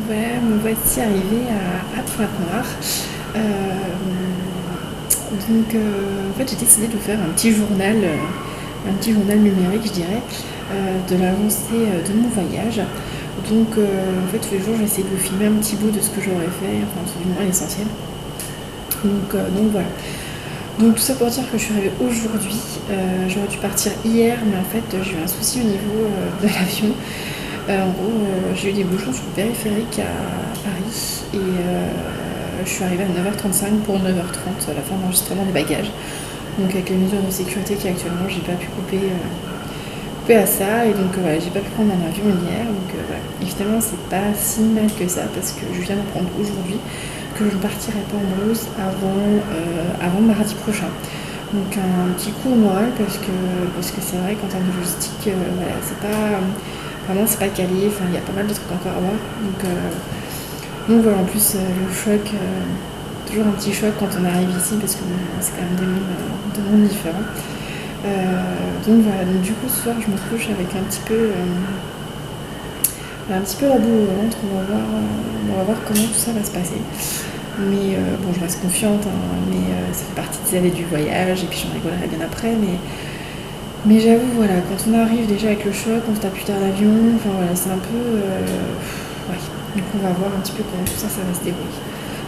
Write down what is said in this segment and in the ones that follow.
Ouais, me voici arrivée à Pointe-Noire. En fait, j'ai décidé de faire un petit journal numérique, je dirais, de l'avancée de mon voyage. En fait, tous les jours, j'essaie de filmer un petit bout de ce que j'aurais fait, enfin, du moins l'essentiel. Voilà. Donc tout ça pour dire que je suis arrivée aujourd'hui. J'aurais dû partir hier, mais en fait j'ai eu un souci au niveau de l'avion. En gros, j'ai eu des bouchons sur le périphérique à Paris et je suis arrivée à 9h35 pour 9h30 à la fin de l'enregistrement des bagages. Donc avec les mesures de sécurité qui actuellement, j'ai pas pu couper à ça et voilà, j'ai pas pu prendre un avion hier. Voilà. Et finalement c'est pas si mal que ça parce que je viens d'apprendre aujourd'hui que je ne partirai pas en Beauce avant mardi prochain. Donc un petit coup au moral parce que c'est vrai qu'en termes de logistique, voilà, c'est pas vraiment c'est pas calé, enfin il y a pas mal de trucs encore à voir. Voilà, en plus le choc, toujours un petit choc quand on arrive ici parce que c'est quand même deux mondes différents. Voilà, donc du coup ce soir je me couche avec un petit peu la boule au ventre, on va voir comment tout ça va se passer. Mais je reste confiante, hein, mais ça fait partie des années du voyage et puis j'en rigolerai bien après. Mais j'avoue, voilà, quand on arrive déjà avec le choc, on se tape plus tard l'avion, enfin voilà, c'est un peu. Ouais. Donc on va voir un petit peu comment tout ça va se débrouiller.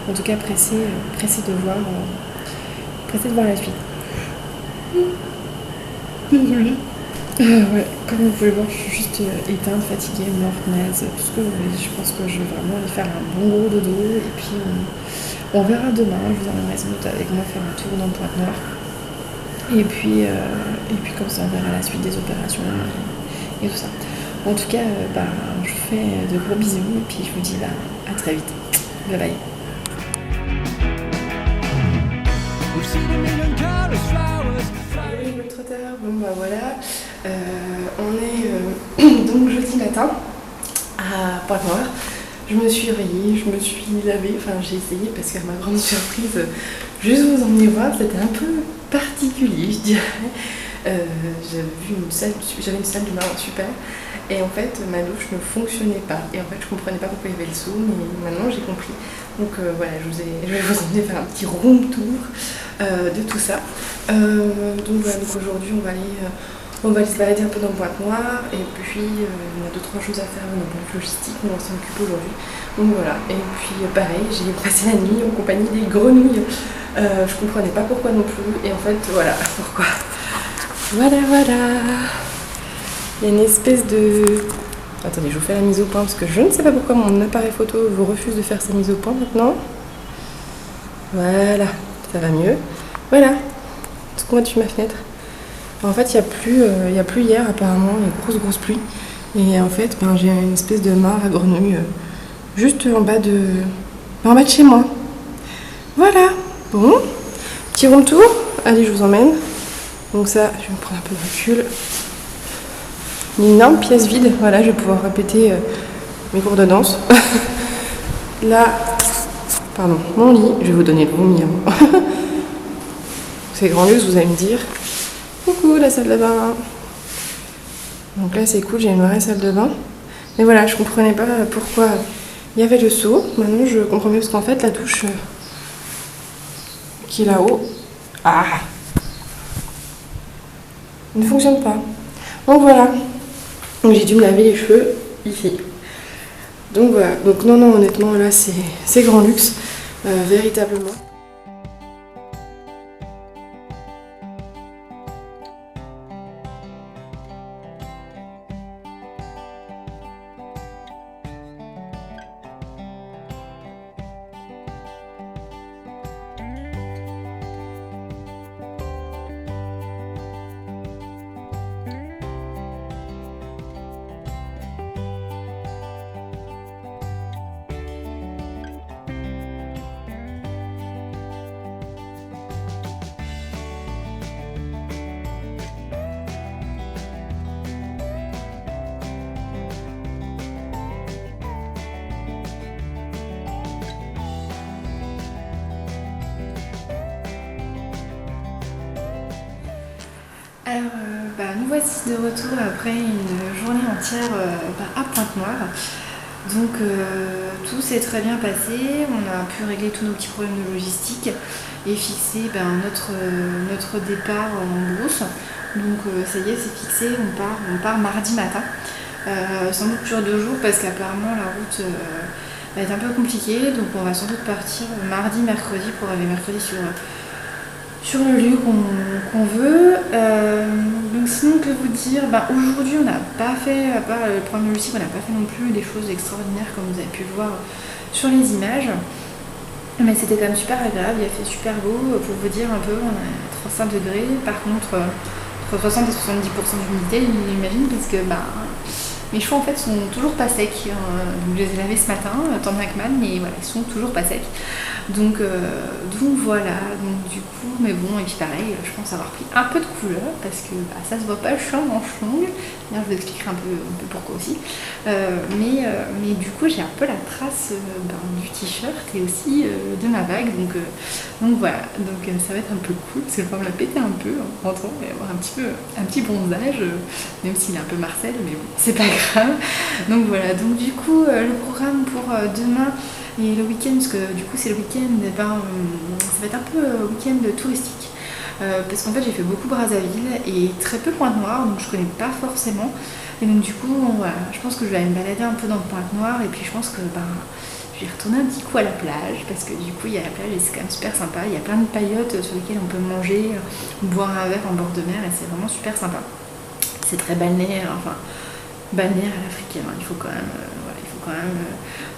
En tout cas, pressé de voir la suite. Désolée. Ouais, comme vous pouvez voir, je suis juste éteinte, fatiguée, morte, naze, tout ce que vous voulez. Je pense que je vais vraiment aller faire un bon gros dodo et puis on verra demain. Je vous emmènerai sans doute avec moi faire un tour dans Pointe-Noire. Et puis comme ça, on verra la suite des opérations et tout ça. En tout cas, je vous fais de gros bisous et puis je vous dis à très vite. Bye bye. Hello trotteur, voilà, on est donc jeudi matin à Pointe-Noire. Je me suis réveillée, je me suis lavée, enfin j'ai essayé parce qu'à ma grande surprise, juste vous emmener voir, c'était un peu particulier je dirais. J'avais une salle de bain super et en fait ma douche ne fonctionnait pas et en fait je comprenais pas pourquoi il y avait le seau, mais maintenant j'ai compris. Donc voilà, je vais vous emmener faire un petit room tour de tout ça. Donc aujourd'hui on va aller se balader un peu dans Pointe-Noire et puis il y a 2-3 choses à faire au niveau logistique, mais on s'en occupe aujourd'hui. Donc voilà, et puis pareil, j'ai passé la nuit en compagnie des grenouilles. Je comprenais pas pourquoi non plus et en fait voilà pourquoi. Voilà. Il y a une espèce de... Attendez, je vous fais la mise au point parce que je ne sais pas pourquoi mon appareil photo vous refuse de faire sa mise au point maintenant. Voilà, ça va mieux. Voilà, tout qu'on voit dessus ma fenêtre. En fait, il y a plus hier apparemment, il y a grosse pluie. Et en fait, j'ai une espèce de mare à grenouilles juste en bas de chez moi. Voilà, bon, petit room tour. Allez, je vous emmène. Donc ça, je vais me prendre un peu de recul. Une énorme pièce vide, voilà, je vais pouvoir répéter mes cours de danse. Là, pardon, mon lit, je vais vous donner le vomi. C'est grand luxe, vous allez me dire. Coucou, la salle de bain. Donc là, c'est cool, j'ai une vraie salle de bain. Mais voilà, je comprenais pas pourquoi il y avait le seau. Maintenant, je comprends mieux parce qu'en fait, la douche qui est là-haut, ne fonctionne pas. Donc voilà. Donc j'ai dû me laver les cheveux ici. Donc voilà. Donc non, honnêtement, là, c'est grand luxe, véritablement. Alors, nous voici de retour après une journée entière à Pointe-Noire. Donc tout s'est très bien passé, on a pu régler tous nos petits problèmes de logistique et fixer notre départ en brousse. Donc ça y est, c'est fixé, on part mardi matin. Sans doute sur 2 jours parce qu'apparemment la route va être un peu compliquée. Donc on va sans doute partir mardi, mercredi pour arriver mercredi sur le lieu qu'on veut. Donc sinon, que vous dire, aujourd'hui on n'a pas fait, à part le problème logistique, on n'a pas fait non plus des choses extraordinaires comme vous avez pu le voir sur les images. Mais c'était quand même super agréable, il a fait super beau. Pour vous dire un peu, on a 35 degrés. Par contre, entre 60 et 70% d'humidité, j'imagine, parce que mes cheveux en fait sont toujours pas secs. Donc je les ai lavés ce matin, tant bien que mal, mais voilà, ils sont toujours pas secs. Donc voilà, donc du coup, mais bon, et puis pareil, je pense avoir pris un peu de couleur parce que ça se voit pas, je suis en manche longue. D'ailleurs, je vous expliquerai un peu pourquoi aussi. Mais du coup, j'ai un peu la trace du t-shirt et aussi de ma bague. Donc voilà, donc ça va être un peu cool parce que je vais me la péter un peu en rentrant et avoir un petit bronzage, même s'il est un peu Marcel, mais bon, c'est pas grave. Donc voilà, donc du coup, le programme pour demain. Et le week-end, parce que du coup c'est le week-end, ça va être un peu week-end touristique. Parce qu'en fait j'ai fait beaucoup Brazzaville et très peu Pointe-Noire, donc je connais pas forcément. Et donc du coup, voilà, je pense que je vais aller me balader un peu dans Pointe-Noire et puis je pense que je vais retourner un petit coup à la plage parce que du coup il y a la plage et c'est quand même super sympa. Il y a plein de paillotes sur lesquelles on peut manger, boire un verre en bord de mer et c'est vraiment super sympa. C'est très balnéaire, balnéaire à l'africaine, il faut quand même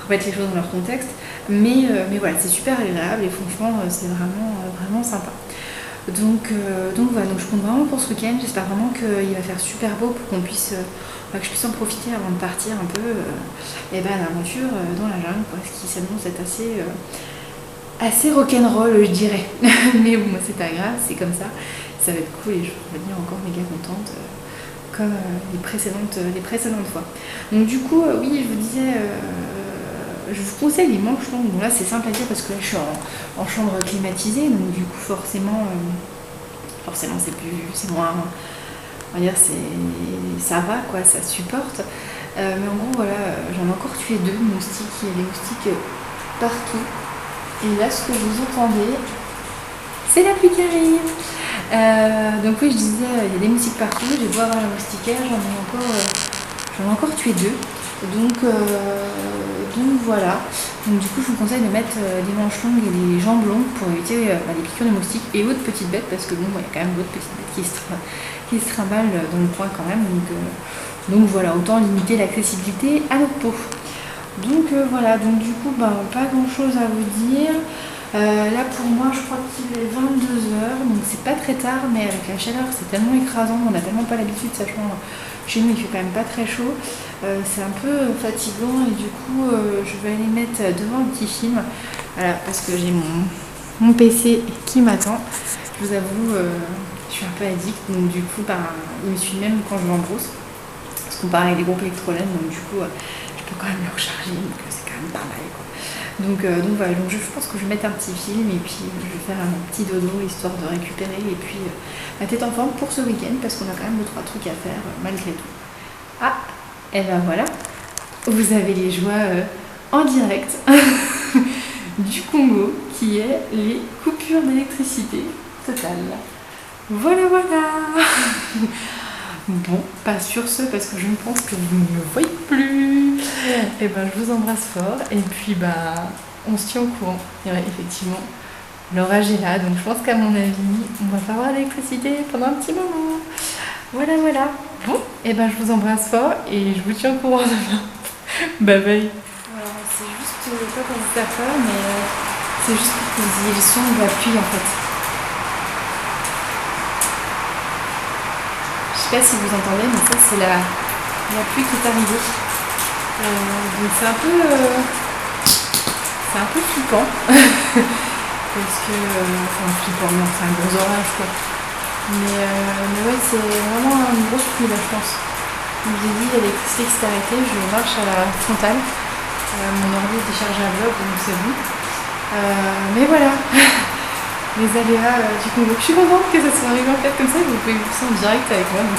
remettre les choses dans leur contexte, mais voilà, c'est super agréable et franchement c'est vraiment sympa. Donc voilà, donc je compte vraiment pour ce week-end, j'espère vraiment qu'il va faire super beau pour que je puisse en profiter avant de partir un peu à l'aventure dans la jungle, ce qui s'annonce être assez rock'n'roll, je dirais. Mais bon, c'est pas grave, c'est comme ça va être cool et je vais revenir encore méga contente comme les précédentes fois. Donc du coup, oui, je vous disais, je vous conseille les manches longues. Bon là c'est simple à dire parce que là je suis en chambre climatisée, donc du coup forcément c'est moins, on va dire ça va quoi, ça supporte. Mais en gros voilà, j'en ai encore tué 2 moustiques, il y a des moustiques partout. Et là ce que vous entendez, c'est la pluie qui arrive. Donc oui, je disais, il y a des moustiques partout, je vais voir la moustiquaire, j'en ai encore tué 2. Donc voilà. Donc du coup je vous conseille de mettre des manches longues et des jambes longues pour éviter les piqûres de moustiques et autres petites bêtes parce que bon, il y a quand même d'autres petites bêtes qui se trimballent dans le coin quand même. Donc voilà, autant limiter l'accessibilité à notre peau. Donc voilà, donc du coup pas grand chose à vous dire. Là pour moi je crois qu'il est 22h, donc c'est pas très tard, mais avec la chaleur c'est tellement écrasant, on n'a tellement pas l'habitude, sachant chez nous il fait quand même pas très chaud, c'est un peu fatigant et du coup je vais aller mettre devant un petit film, voilà, parce que j'ai mon PC qui m'attend. Je vous avoue, je suis un peu addict, donc du coup il me suit même quand je vais en brousse, parce qu'on parle avec des groupes électrolènes, donc du coup je peux quand même le recharger, donc c'est quand même pas mal quoi. Donc voilà, donc je pense que je vais mettre un petit film et puis je vais faire un petit dodo histoire de récupérer et puis la tête en forme pour ce week-end parce qu'on a quand même 2-3 trucs à faire malgré tout. Ah, et ben voilà, vous avez les joies en direct du Congo qui est les coupures d'électricité totales. Voilà. Bon, pas sur ce parce que je pense que vous ne me voyez plus. Et je vous embrasse fort et puis on se tient au courant. Et ouais, effectivement, l'orage est là, donc je pense qu'à mon avis, on va pas avoir d'électricité pendant un petit moment. Voilà. Bon, et je vous embrasse fort et je vous tiens au courant demain. Bye bye. Alors c'est juste pas pour vous faire peur, mais c'est juste pour que vous ayez le son de la pluie en fait. Je sais pas si vous entendez, mais ça c'est la pluie qui est arrivée. Donc c'est un peu flippant. Parce que, flippant, non, c'est un gros orage quoi. Mais ouais, c'est vraiment une grosse pluie là, je pense. Comme je vous ai dit, il y a l'électricité qui s'est arrêtée, je marche à la frontale. Mon ordi est déchargé à bloc, donc c'est bon. Mais voilà. Les aléas du Congo. Je suis contente que ça soit arrivé en fait comme ça, vous pouvez voir ça en direct avec moi, donc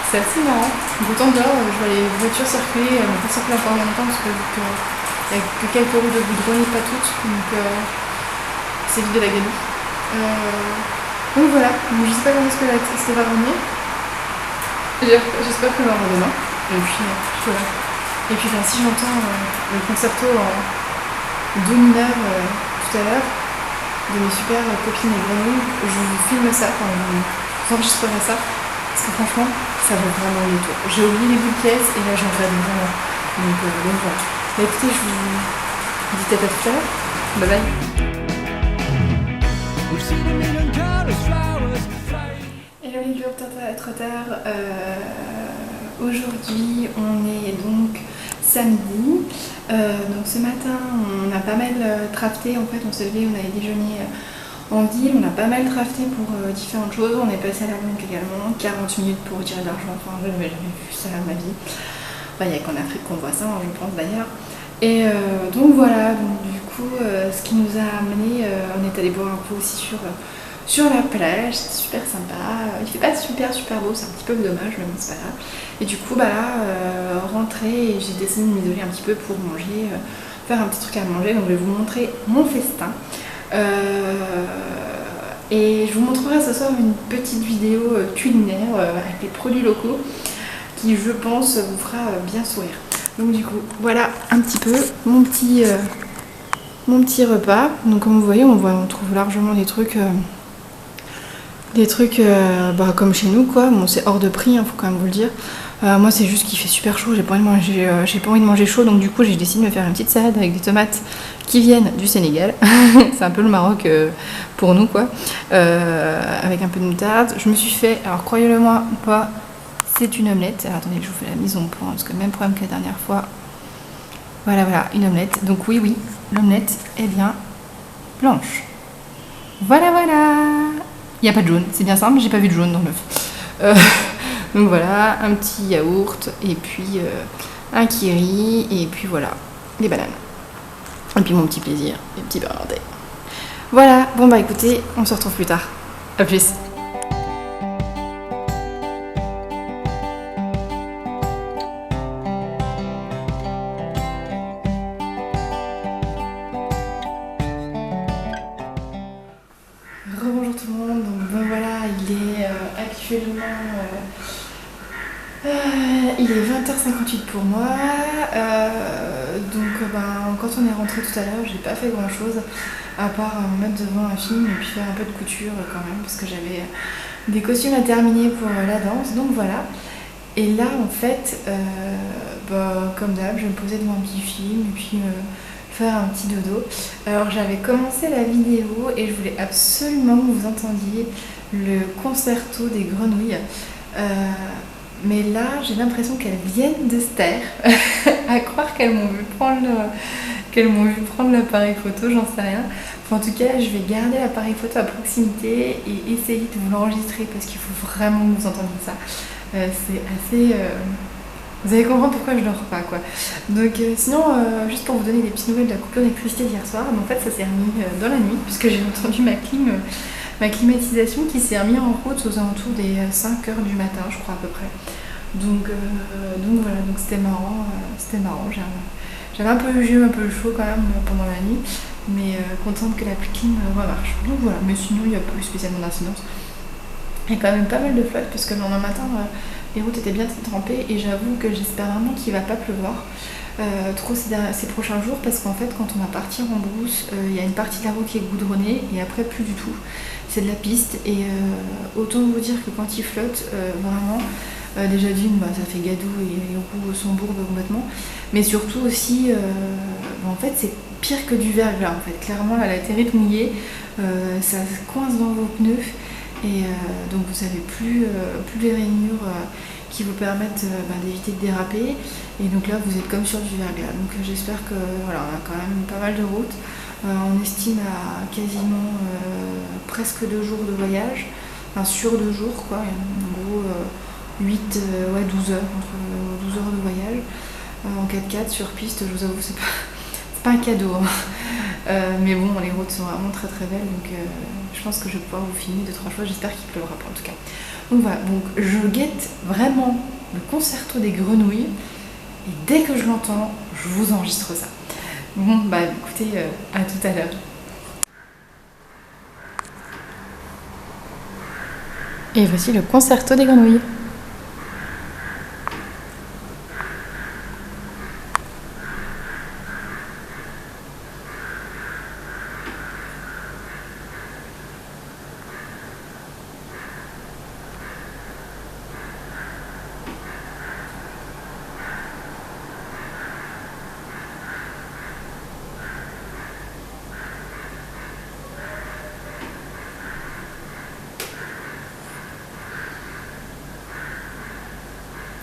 C'est assez marrant. D'autant dehors, je vois les voitures circuler, elles n'ont pas circulé encore longtemps parce que vu qu'il n'y a que quelques routes de goudron et pas toutes, donc c'est vide de la galie. Donc voilà, donc, je sais pas quand est-ce que ça va revenir. J'espère que ça va revenir demain. Et puis voilà. Et puis enfin, si j'entends le concerto en do mineur tout à l'heure de mes super copines et grenouilles, je vous filme ça, enfin j'enregistrerai ça, parce que franchement ça vaut vraiment le tour. J'ai oublié les bouts de pièces et là j'en regarde vraiment. Donc voilà. Bah, écoutez, je vous dis peut-être à tout à l'heure. Bye bye. Hello les jours Trotter. Aujourd'hui on est donc samedi. Donc ce matin on a pas mal trafté, en fait on s'est levé, on avait déjeuné en ville, on a pas mal trafté pour différentes choses. On est passé à la banque également, 40 minutes pour retirer de l'argent, enfin je n'avais jamais vu ça à ma vie. Enfin, il n'y a qu'en Afrique qu'on voit ça, hein, je pense d'ailleurs. Et donc voilà, donc, du coup ce qui nous a amené, on est allé boire un coup aussi sur la plage, c'était super sympa. Il fait pas super beau, c'est un petit peu dommage, mais bon c'est pas grave. Et du coup bah là, rentrée, et j'ai décidé de m'isoler un petit peu pour manger, faire un petit truc à manger. Donc je vais vous montrer mon festin. Et je vous montrerai ce soir une petite vidéo culinaire avec les produits locaux qui je pense vous fera bien sourire. Donc du coup voilà un petit peu mon petit repas. Donc comme vous voyez on trouve largement des trucs comme chez nous quoi. Bon c'est hors de prix, hein, faut quand même vous le dire. Moi c'est juste qu'il fait super chaud, j'ai pas envie de manger chaud, donc du coup j'ai décidé de me faire une petite salade avec des tomates qui viennent du Sénégal. C'est un peu le Maroc pour nous quoi. Avec un peu de moutarde. Je me suis fait, alors croyez-le moi ou pas, c'est une omelette. Alors attendez que je vous fais la mise au point parce que même problème que la dernière fois. Voilà, une omelette. Donc oui, l'omelette est bien blanche. Voilà. Il n'y a pas de jaune, c'est bien simple, j'ai pas vu de jaune dans l'œuf. Donc voilà, un petit yaourt, et puis un kiri, et puis voilà, les bananes. Et puis mon petit plaisir, les petits bernardais. Voilà, bon bah écoutez, on se retrouve plus tard. A plus. Rebonjour tout le monde, donc ben voilà, il est actuellement il est 20h58 pour moi. Donc quand on est rentré tout à l'heure, j'ai pas fait grand chose à part me mettre devant un film et puis faire un peu de couture quand même parce que j'avais des costumes à terminer pour la danse, donc voilà. Et là en fait, comme d'hab, je vais me poser devant un petit film et puis faire un petit dodo. Alors j'avais commencé la vidéo et je voulais absolument que vous entendiez le concerto des grenouilles. Mais là j'ai l'impression qu'elles viennent de se taire, à croire qu'elles m'ont vu prendre l'appareil photo, j'en sais rien. Enfin, en tout cas je vais garder l'appareil photo à proximité et essayer de vous l'enregistrer parce qu'il faut vraiment que vous entendiez ça. C'est assez... Vous allez comprendre pourquoi je dors pas quoi. Donc sinon, juste pour vous donner des petites nouvelles de la coupure d'électricité d'hier soir, en fait ça s'est remis dans la nuit puisque j'ai entendu ma climatisation qui s'est remis en route aux alentours des 5h du matin je crois à peu près. Donc voilà, donc c'était marrant. J'avais un peu le jeu, un peu le chaud quand même pendant la nuit, mais contente que la clim remarche. Donc voilà, mais sinon il n'y a plus spécialement d'incidence. Il y a quand même pas mal de flotte parce que le lendemain matin les routes étaient bien trempées et j'avoue que j'espère vraiment qu'il va pas pleuvoir trop ces prochains jours parce qu'en fait quand on va partir en brousse il y a une partie de la route qui est goudronnée et après plus du tout, c'est de la piste et autant vous dire que quand il flotte vraiment déjà d'une ça fait gadou et les roues sont bourbes complètement, mais surtout aussi en fait c'est pire que du verglas en fait, clairement là, la terrine mouillée ça coince dans vos pneus. Et donc vous n'avez plus les rainures qui vous permettent d'éviter de déraper et donc là vous êtes comme sur du verglas, donc j'espère que voilà, on a quand même pas mal de routes. On estime à quasiment presque 2 jours de voyage, enfin sur 2 jours quoi, en gros 12 heures, entre 12 heures de voyage en 4x4 sur piste. Je vous avoue c'est pas un cadeau hein. Mais bon les routes sont vraiment très très belles, donc je pense que je vais pouvoir vous filmer 2-3 fois, j'espère qu'il pleuvra pas en tout cas. Donc voilà, donc je guette vraiment le concerto des grenouilles et dès que je l'entends, je vous enregistre ça. Bon bah écoutez, à tout à l'heure. Et voici le concerto des grenouilles.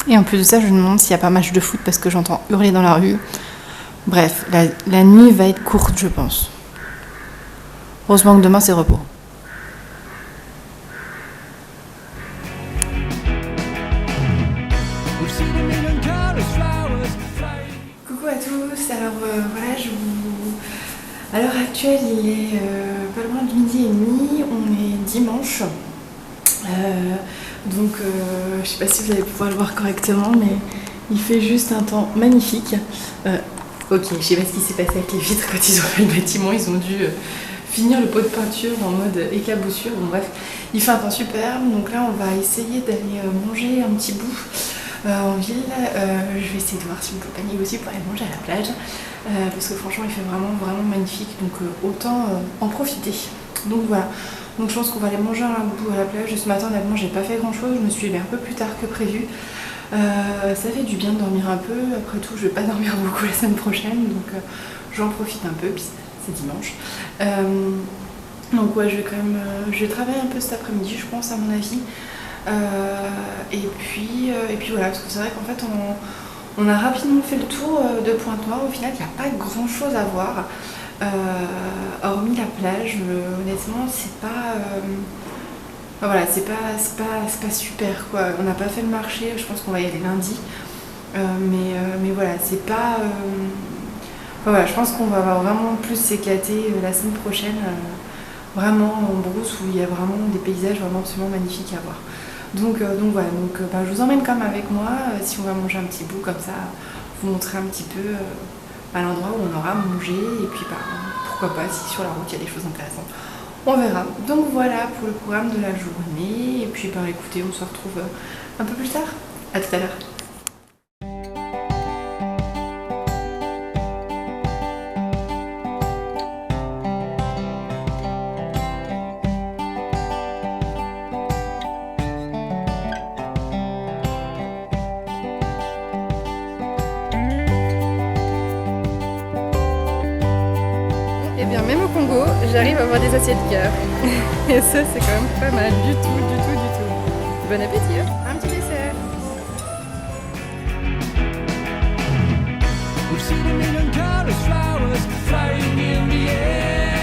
Et en plus de ça, je me demande s'il n'y a pas match de foot parce que j'entends hurler dans la rue. Bref, la nuit va être courte, je pense. Heureusement que demain, c'est repos. Coucou à tous, alors voilà, à l'heure actuelle, il est pas loin de 12h30, on est dimanche. Donc je sais pas si vous allez pouvoir le voir correctement, mais il fait juste un temps magnifique. Ok, je sais pas ce qui s'est passé avec les vitres quand ils ont fait le bâtiment, ils ont dû finir le pot de peinture en mode éclaboussure. Bon bref, il fait un temps superbe, donc là on va essayer d'aller manger un petit bout en ville. Je vais essayer de voir si on peut pas négocier pour aller manger à la plage, parce que franchement il fait vraiment magnifique, donc autant en profiter. Donc voilà. Donc je pense qu'on va aller manger un bout à la plage. Ce matin honnêtement j'ai pas fait grand chose, je me suis levée un peu plus tard que prévu. Ça fait du bien de dormir un peu, après tout je vais pas dormir beaucoup la semaine prochaine, donc j'en profite un peu, puis c'est dimanche. Donc ouais, je vais travailler un peu cet après-midi je pense à mon avis. Et puis voilà, parce que c'est vrai qu'en fait on a rapidement fait le tour de Pointe-Noire. Au final il n'y a pas grand chose à voir. Hormis la plage, honnêtement c'est pas voilà, c'est pas super quoi. On n'a pas fait le marché, je pense qu'on va y aller lundi, mais voilà, c'est pas voilà, je pense qu'on va vraiment plus s'éclater la semaine prochaine, vraiment en brousse, où il y a vraiment des paysages vraiment absolument magnifiques à voir. Donc voilà, je vous emmène quand même avec moi, si on va manger un petit bout comme ça, vous montrer un petit peu à l'endroit où on aura mangé, et puis pourquoi pas si sur la route il y a des choses intéressantes. On verra. Donc voilà pour le programme de la journée, et puis écoutez, on se retrouve un peu plus tard. À tout à l'heure. Et bien même au Congo, j'arrive à avoir des assiettes cœur. Et ça c'est quand même pas mal du tout. Bon appétit, hein. Un petit dessert. We've seen a million colors, flowers flying in the air.